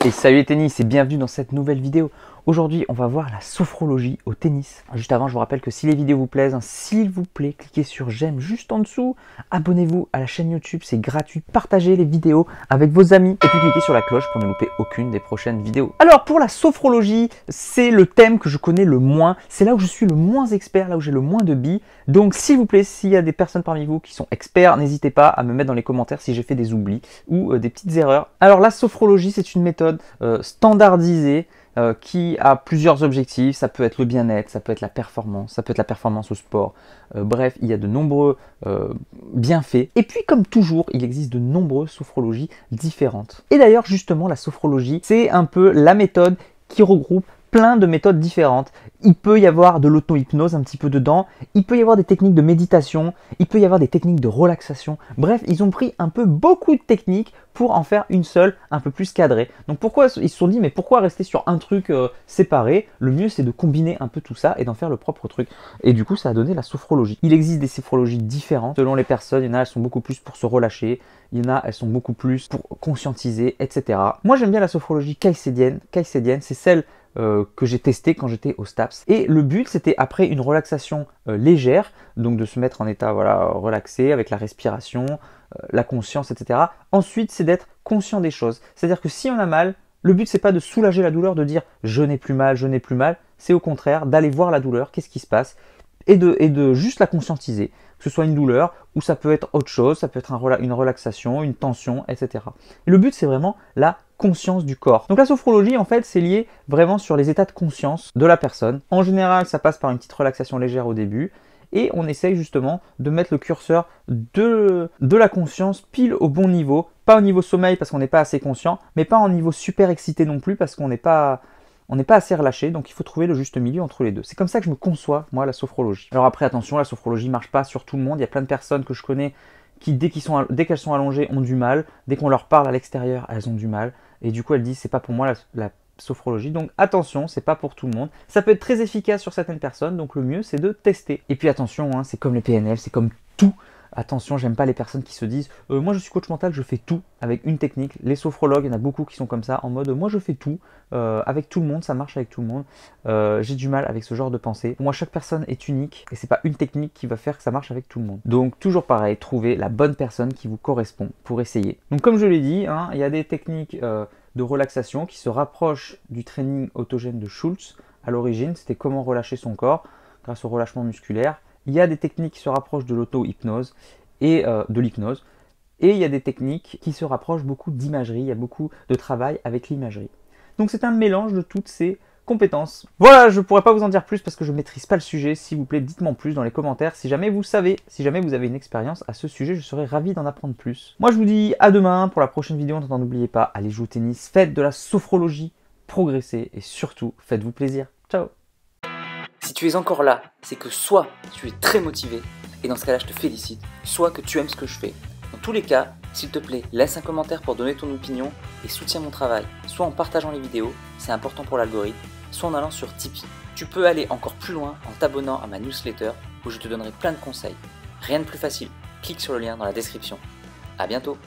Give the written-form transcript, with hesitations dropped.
Et salut les tennis et bienvenue dans cette nouvelle vidéo. Aujourd'hui, on va voir la sophrologie au tennis. Juste avant, je vous rappelle que si les vidéos vous plaisent, s'il vous plaît, cliquez sur j'aime juste en dessous. Abonnez-vous à la chaîne YouTube, c'est gratuit. Partagez les vidéos avec vos amis et puis cliquez sur la cloche pour ne louper aucune des prochaines vidéos. Alors pour la sophrologie, c'est le thème que je connais le moins. C'est là où je suis le moins expert, là où j'ai le moins de billes. Donc s'il vous plaît, s'il y a des personnes parmi vous qui sont experts, n'hésitez pas à me mettre dans les commentaires si j'ai fait des oublis ou des petites erreurs. Alors la sophrologie, c'est une méthode standardisée qui a plusieurs objectifs. Ça peut être le bien-être, ça peut être la performance, ça peut être la performance au sport. Bref, il y a de nombreux bienfaits. Et puis comme toujours, il existe de nombreuses sophrologies différentes. Et d'ailleurs, justement, la sophrologie, c'est un peu la méthode qui regroupe plein de méthodes différentes. Il peut y avoir de l'auto-hypnose un petit peu dedans, il peut y avoir des techniques de méditation, il peut y avoir des techniques de relaxation. Bref, ils ont pris un peu beaucoup de techniques pour en faire une seule, un peu plus cadrée. Donc pourquoi ils se sont dit, mais pourquoi rester sur un truc séparé? Le mieux, c'est de combiner un peu tout ça et d'en faire le propre truc. Et du coup, ça a donné la sophrologie. Il existe des sophrologies différentes selon les personnes. Il y en a, elles sont beaucoup plus pour se relâcher. Il y en a, elles sont beaucoup plus pour conscientiser, etc. Moi, j'aime bien la sophrologie caïcédienne. Caïcédienne, c'est celle que j'ai testé quand j'étais au STAPS. Et le but, c'était après une relaxation légère, donc de se mettre en état relaxé avec la respiration, la conscience, etc. Ensuite, c'est d'être conscient des choses. C'est-à-dire que si on a mal, le but, c'est pas de soulager la douleur, de dire je n'ai plus mal, je n'ai plus mal. C'est au contraire d'aller voir la douleur, qu'est-ce qui se passe, et de juste la conscientiser. Que ce soit une douleur ou ça peut être autre chose, ça peut être une relaxation, une tension, etc. Et le but, c'est vraiment la conscience du corps. Donc la sophrologie, en fait, c'est lié vraiment sur les états de conscience de la personne. En général, ça passe par une petite relaxation légère au début et on essaye justement de mettre le curseur de la conscience pile au bon niveau. Pas au niveau sommeil parce qu'on n'est pas assez conscient, mais pas en niveau super excité non plus parce qu'on n'est pas assez relâché, donc il faut trouver le juste milieu entre les deux. C'est comme ça que je me conçois, moi, la sophrologie. Alors après, attention, la sophrologie ne marche pas sur tout le monde. Il y a plein de personnes que je connais qui, dès qu'elles sont allongées, ont du mal. Dès qu'on leur parle à l'extérieur, elles ont du mal. Et du coup, elles disent, c'est pas pour moi la sophrologie. Donc attention, c'est pas pour tout le monde. Ça peut être très efficace sur certaines personnes, donc le mieux, c'est de tester. Et puis attention, hein, c'est comme les PNL, c'est comme tout. Attention, j'aime pas les personnes qui se disent moi je suis coach mental, je fais tout avec une technique. Les sophrologues, il y en a beaucoup qui sont comme ça, en mode moi je fais tout, avec tout le monde, ça marche avec tout le monde. J'ai du mal avec ce genre de pensée. Pour moi, chaque personne est unique et c'est pas une technique qui va faire que ça marche avec tout le monde. Donc toujours pareil, trouvez la bonne personne qui vous correspond pour essayer. Donc comme je l'ai dit, hein, il y a des techniques de relaxation qui se rapprochent du training autogène de Schultz. À l'origine, c'était comment relâcher son corps grâce au relâchement musculaire. Il y a des techniques qui se rapprochent de l'auto-hypnose et de l'hypnose. Et il y a des techniques qui se rapprochent beaucoup d'imagerie. Il y a beaucoup de travail avec l'imagerie. Donc c'est un mélange de toutes ces compétences. Voilà, je ne pourrais pas vous en dire plus parce que je ne maîtrise pas le sujet. S'il vous plaît, dites-moi en plus dans les commentaires. Si jamais vous savez, si jamais vous avez une expérience à ce sujet, je serais ravi d'en apprendre plus. Moi, je vous dis à demain pour la prochaine vidéo. En attendant, n'oubliez pas, allez jouer au tennis, faites de la sophrologie, progressez et surtout, faites-vous plaisir. Ciao! Si tu es encore là, c'est que soit tu es très motivé, et dans ce cas-là je te félicite, soit que tu aimes ce que je fais. Dans tous les cas, s'il te plaît, laisse un commentaire pour donner ton opinion et soutiens mon travail, soit en partageant les vidéos, c'est important pour l'algorithme, soit en allant sur Tipeee. Tu peux aller encore plus loin en t'abonnant à ma newsletter où je te donnerai plein de conseils. Rien de plus facile, clique sur le lien dans la description. A bientôt!